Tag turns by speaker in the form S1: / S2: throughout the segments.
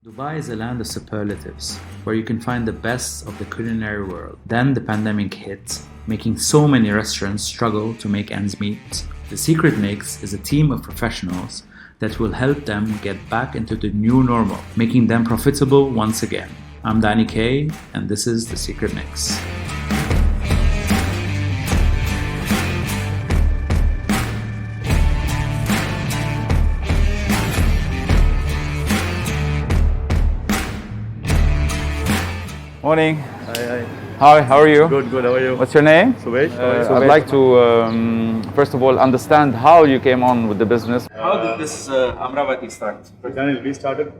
S1: Dubai is a land of superlatives, where you can find the best of the culinary world. Then the pandemic hit, making so many restaurants struggle to make ends meet. The Secret Mix is a team of professionals that will help them get back into the new normal, making them profitable once again. I'm Danny Kay, and this is The Secret Mix. Morning.
S2: Hi.
S1: Hi, how are you?
S2: Good. How are you?
S1: What's your name?
S2: Subesh.
S1: I'd like to, first of all, understand how you came on with the business.
S3: How did this Amravati start?
S2: Daniel, we started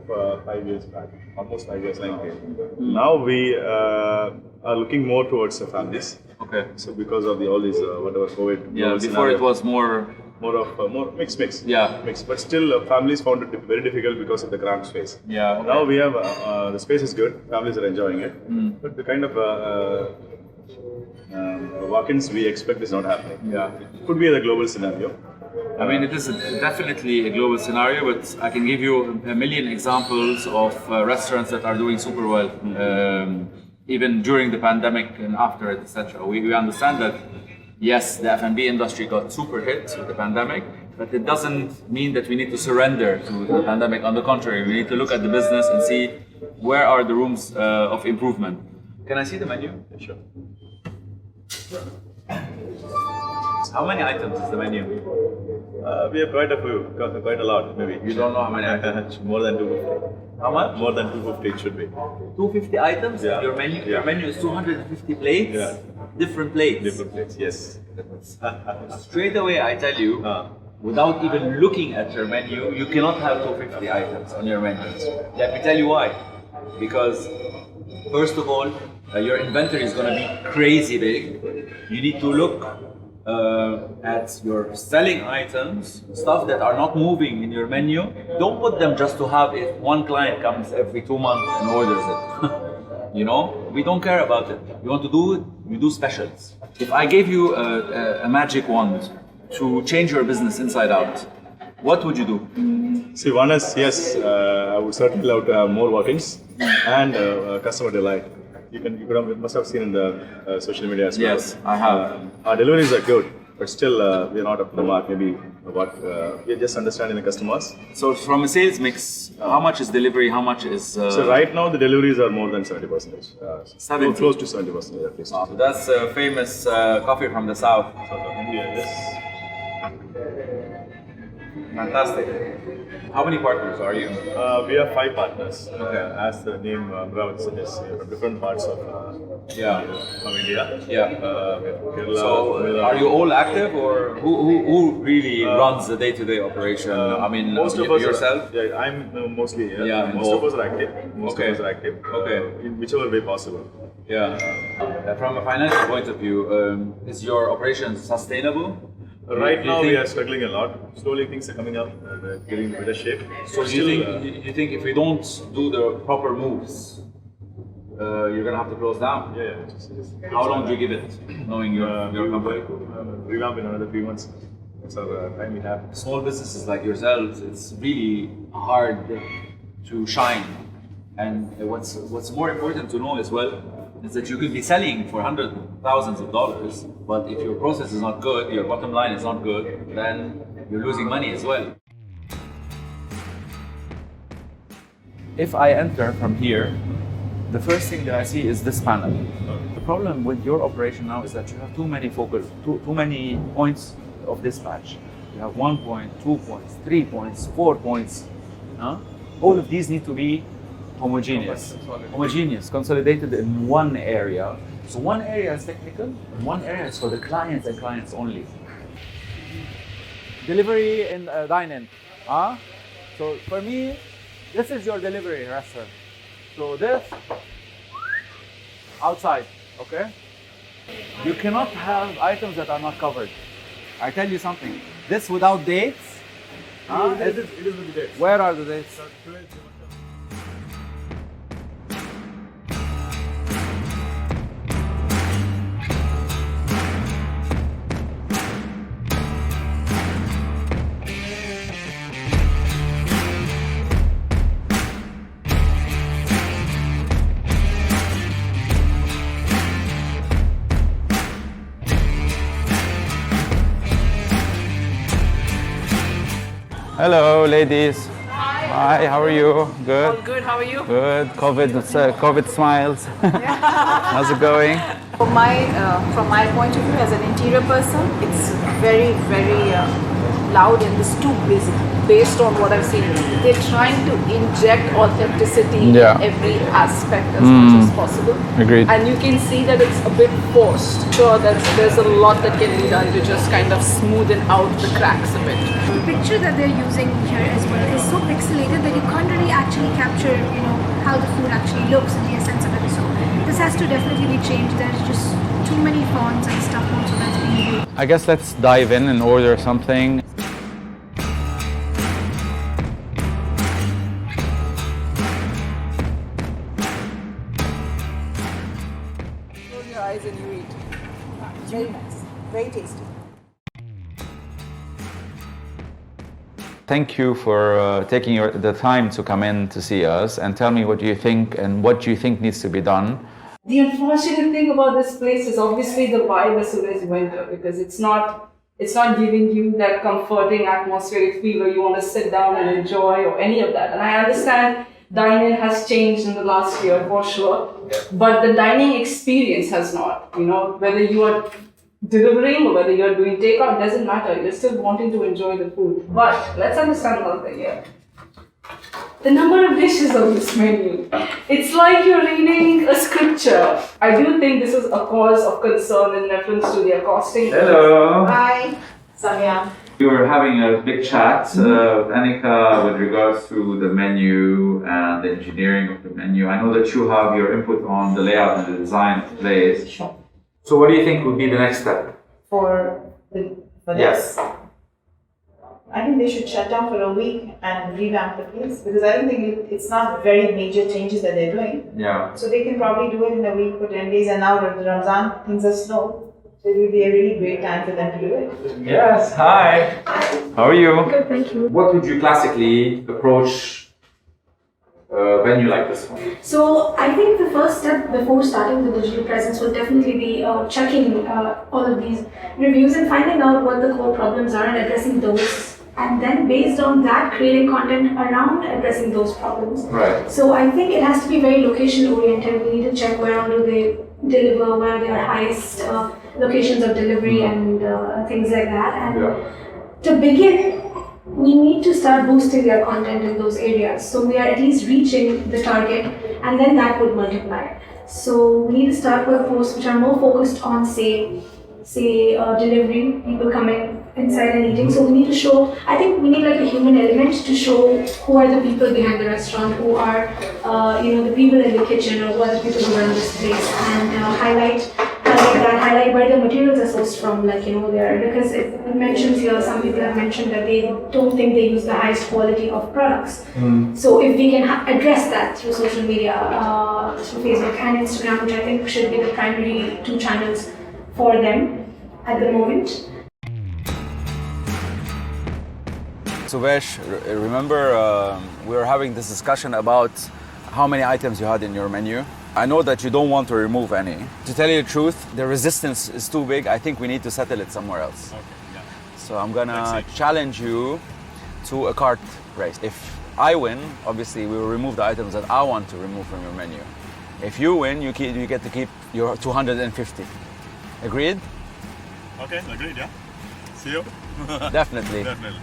S2: 5 years back, almost 5 years back. Now we are looking more towards the families.
S3: Okay.
S2: So because of all these whatever COVID.
S3: Yeah, before
S2: scenario,
S3: it was more.
S2: more mix.
S3: Yeah.
S2: Mix, but still families found it very difficult because of the cramped space.
S3: Yeah. Okay.
S2: Now we have the space is good. Families are enjoying it, but the kind of walk-ins we expect is not happening.
S3: Yeah.
S2: It could be the global scenario.
S3: I mean, it is definitely a global scenario, but I can give you a million examples of restaurants that are doing super well, even during the pandemic and after it, etc. We understand that, yes, the F&B industry got super hit with the pandemic, but it doesn't mean that we need to surrender to the pandemic. On the contrary, we need to look at the business and see where are the rooms of improvement. Can I see the menu?
S2: Sure.
S3: How many items is the menu?
S2: We have quite a few, quite a lot maybe.
S3: You don't know how many items?
S2: More than 250.
S3: How much?
S2: More than 250 it should be.
S3: 250 items?
S2: Yeah.
S3: Your menu?
S2: Yeah.
S3: Your menu is 250 plates?
S2: Yeah.
S3: Different plates?
S2: Different plates, yes.
S3: Straight away I tell you, without even looking at your menu, you cannot have 250 items on your menu. Let me tell you why. Because, first of all, your inventory is going to be crazy big. You need to look at your selling items, stuff that are not moving in your menu. Don't put them just to have if one client comes every 2 months and orders it. You know, we don't care about it. You want to do it, you do specials. If I gave you a magic wand to change your business inside out, what would you do?
S2: See, one is, yes, I would certainly love to have more walk-ins and customer delight. Must have seen in the social media as well.
S3: Yes, I have.
S2: Our deliveries are good, but still we're not up to the mark. Maybe what we're just understanding the customers.
S3: So from a sales mix, how much is delivery? How much is?
S2: So right now the deliveries are more than 70%.
S3: 70?
S2: Close to 70% at least.
S3: So that's famous coffee from the south.
S2: India, yes.
S3: Fantastic. How many partners are you?
S2: We have 5 partners.
S3: Okay.
S2: As the name Amravati suggests, from different parts of from India.
S3: Yeah.
S2: Kerala,
S3: So
S2: Tamil
S3: are
S2: Nadu.
S3: you all active, or who really runs the day-to-day operation? I mean,
S2: Most of us
S3: yourself.
S2: Yeah, I'm mostly.
S3: Yeah,
S2: most
S3: involved.
S2: of us are active. Most
S3: Okay.
S2: of us are active.
S3: Okay.
S2: In whichever way possible.
S3: Yeah. From a financial point of view, is your operation sustainable?
S2: Right
S3: Do you
S2: now we
S3: think-
S2: are struggling a lot. Slowly things are coming up. We're getting in better shape.
S3: So you think if we don't do the proper moves, you're gonna have to close down?
S2: Yeah.
S3: How long do you give it, knowing your company?
S2: Revamp in another 3 months. That's our time we have.
S3: Small businesses like yourselves, it's really hard to shine. And what's more important to know as well is that you could be selling for hundreds of thousands of dollars, but if your process is not good, your bottom line is not good, then you're losing money as well. If I enter from here, the first thing that I see is this panel. The problem with your operation now is that you have too many too many points of dispatch. You have 1 point, 2 points, 3 points, 4 points. All of these need to be homogeneous, consolidated in one area. So one area is technical, and one area is for the clients and clients only. Delivery and dine-in. So for me, this is your delivery restaurant. So this, outside, okay? You cannot have items that are not covered. I tell you something, this without dates,
S2: It is with the dates.
S3: where are the dates?
S4: Hello, ladies. Hi, how are you? Good.
S5: All good, how are you?
S4: Good. COVID smiles. How's it going?
S5: From my point of view as an interior person, it's very, very loud and it's too busy based on what I've seen. They're trying to inject authenticity in every aspect as much as possible.
S4: Agreed.
S5: And you can see that it's a bit forced. Sure, there's a lot that can be done to just kind of smoothen out the cracks a bit.
S6: The picture that they're using here as well is so pixelated that you can't really actually capture, how the food actually looks and the essence of it. So this has to definitely be changed. There's just too many fonts and stuff also that's being used.
S4: I guess let's dive in and order something.
S5: Close your eyes and you eat. Very nice, very tasty.
S4: Thank you for taking the time to come in to see us and tell me what you think and what you think needs to be done.
S5: The unfortunate thing about this place is obviously the vibe as soon as you enter, because it's not giving you that comforting atmospheric feel where you want to sit down and enjoy or any of that. And I understand dining has changed in the last year for sure, but the dining experience has not. Whether you are delivering or whether you're doing takeout, doesn't matter. You're still wanting to enjoy the food. But let's understand one thing here. The number of dishes on this menu. It's like you're reading a scripture. I do think this is a cause of concern in reference to their costing.
S4: Hello.
S5: Hi, Sadia.
S4: We were having a big chat, Annika, with regards to the menu and the engineering of the menu. I know that you have your input on the layout and the design of the place.
S5: Sure.
S4: So what do you think would be the next step?
S7: For
S4: Yes.
S7: this. I think they should shut down for a week and revamp the place, because I don't think it's not very major changes that they're doing.
S4: Yeah.
S7: So they can probably do it in a week or 10 days, and now the Ramzan things are slow. So it will be a really great time for them to do it.
S4: Yes, hi. How are you?
S6: Good, thank you.
S4: What would you classically approach a venue like this one?
S6: So I think the first step before starting the digital presence will definitely be checking all of these reviews and finding out what the core problems are and addressing those. And then based on that, creating content around addressing those problems.
S4: Right.
S6: So I think it has to be very location oriented. We need to check where all do they deliver, where are their highest locations of delivery and things like that. And to begin, we need to start boosting their content in those areas. So we are at least reaching the target, and then that would multiply. So we need to start with posts which are more focused on, say delivery, people coming inside and eating. So we need to show, I think we need like a human element to show who are the people behind the restaurant, who are the people in the kitchen, or who are the people who run this place, and highlight where the materials are sourced from, because it mentions here, some people have mentioned that they don't think they use the highest quality of products. So if we can address that through social media, through Facebook and Instagram, which I think should be the primary two channels for them at the moment.
S4: So Vesh, remember we were having this discussion about how many items you had in your menu. I know that you don't want to remove any. To tell you the truth, the resistance is too big. I think we need to settle it somewhere else.
S2: Okay, yeah.
S4: So I'm gonna challenge you to a cart race. If I win, obviously we will remove the items that I want to remove from your menu. If you win, you get to keep your 250. Agreed?
S2: Okay, agreed, yeah. See you.
S4: Definitely.
S2: Definitely.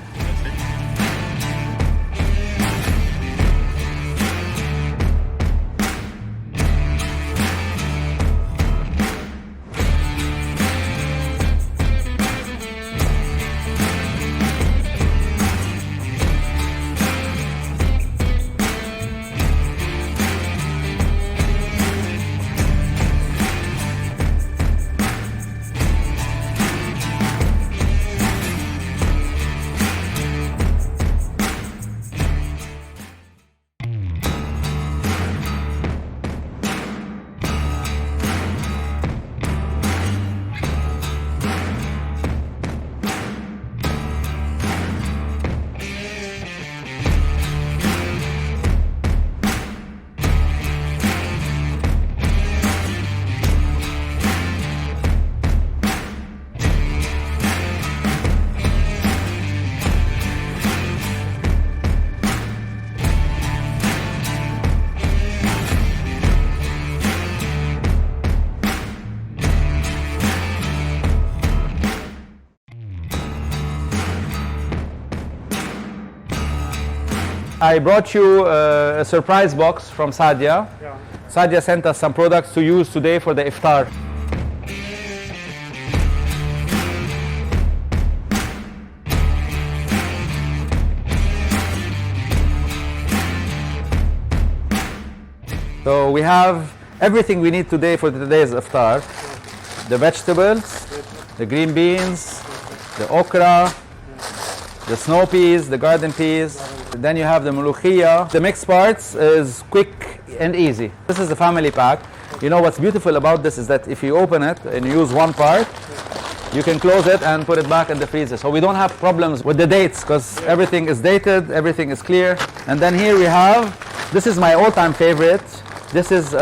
S4: I brought you a surprise box from Sadia.
S8: Yeah.
S4: Sadia sent us some products to use today for the iftar. So we have everything we need today for today's iftar. The vegetables, the green beans, the okra, the snow peas, the garden peas. Then you have the mulukhiyya. The mixed parts is quick and easy. This is the family pack. You know what's beautiful about this is that if you open it and you use one part, you can close it and put it back in the freezer. So we don't have problems with the dates because everything is dated, everything is clear. And then here we have, this is my all-time favorite. This is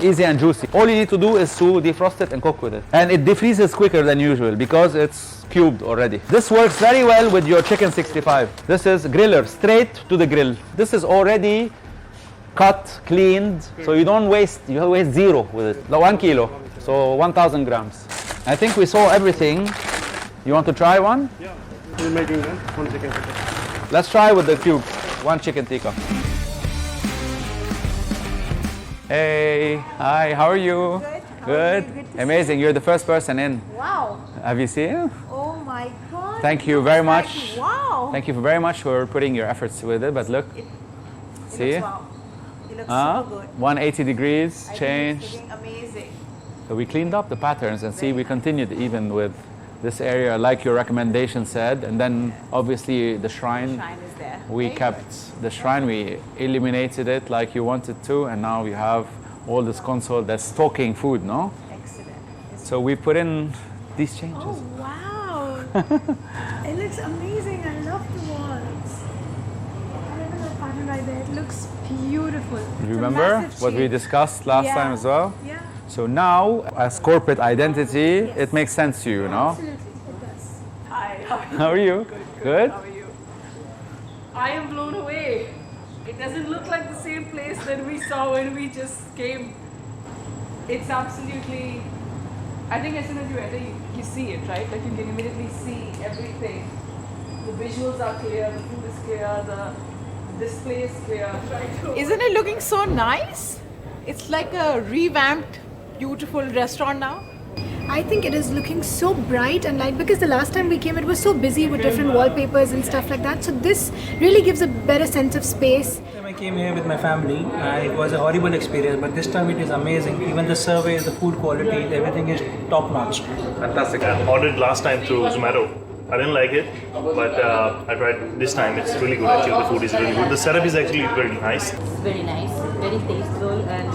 S4: easy and juicy. All you need to do is to defrost it and cook with it. And it defreezes quicker than usual because it's cubed already. This works very well with your chicken 65. This is griller, straight to the grill. This is already cut, cleaned, so you don't waste, you waste zero with it. 1 kilo, so 1,000 grams. I think we saw everything. You want to try one?
S8: Yeah. We're making one chicken tikka.
S4: Let's try with the cube. One chicken tikka. Hey, hi, how are you?
S9: Good.
S4: Good. Amazing. You're the first person in.
S9: Wow.
S4: Have you seen?
S9: Oh my God.
S4: Thank you very much.
S9: Wow.
S4: Thank you very much for putting your efforts with it. But look, see?
S9: It looks wow. It looks so good.
S4: 180 degrees
S9: I think
S4: change.
S9: it's looking amazing.
S4: So we cleaned up the patterns and see we continued even with this area like your recommendation said, and then obviously the shrine.
S9: Shine is there.
S4: We kept the shrine, we eliminated it like you wanted to, and now you have all this console that's stocking food, no?
S9: Excellent.
S4: So we put in these changes.
S9: Oh wow. It looks amazing. I love the walls. I love the pattern right there. It looks beautiful. It's a
S4: Remember
S9: massive
S4: what we
S9: shape.
S4: discussed last
S9: Yeah.
S4: time as well?
S9: Yeah.
S4: So now, as corporate identity, it makes sense to you, no?
S9: Absolutely. It does.
S5: Hi.
S4: How are you? Good?
S5: How are you? I am blown away. It doesn't look like the same place that we saw when we just came. It's absolutely, I think as soon as you enter, you see it, right? Like you can immediately see everything. The visuals are clear, the food is clear, the display is clear.
S9: Isn't it looking so nice? It's like a revamped, beautiful restaurant now.
S6: I think it is looking so bright and light because the last time we came it was so busy with different wallpapers and stuff like that. So this really gives a better sense of space.
S8: I came here with my family. It was a horrible experience, but this time it is amazing. Even the surveys, the food quality, everything is top notch.
S4: Fantastic.
S10: I ordered last time through Zomato. I didn't like it, but I tried this time. It's really good actually. The food is really good. The setup is actually very nice.
S11: It's very nice, very tasteful, and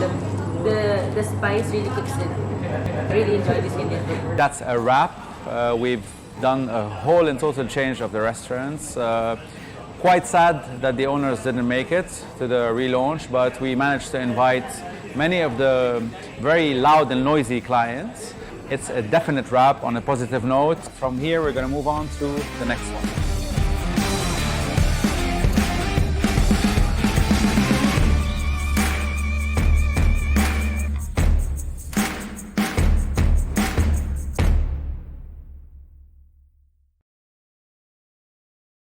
S11: the spice really kicks in. I really enjoy this Indian food.
S4: That's a wrap. We've done a whole and total change of the restaurants. Quite sad that the owners didn't make it to the relaunch, but we managed to invite many of the very loud and noisy clients. It's a definite wrap on a positive note. From here, we're going to move on to the next one.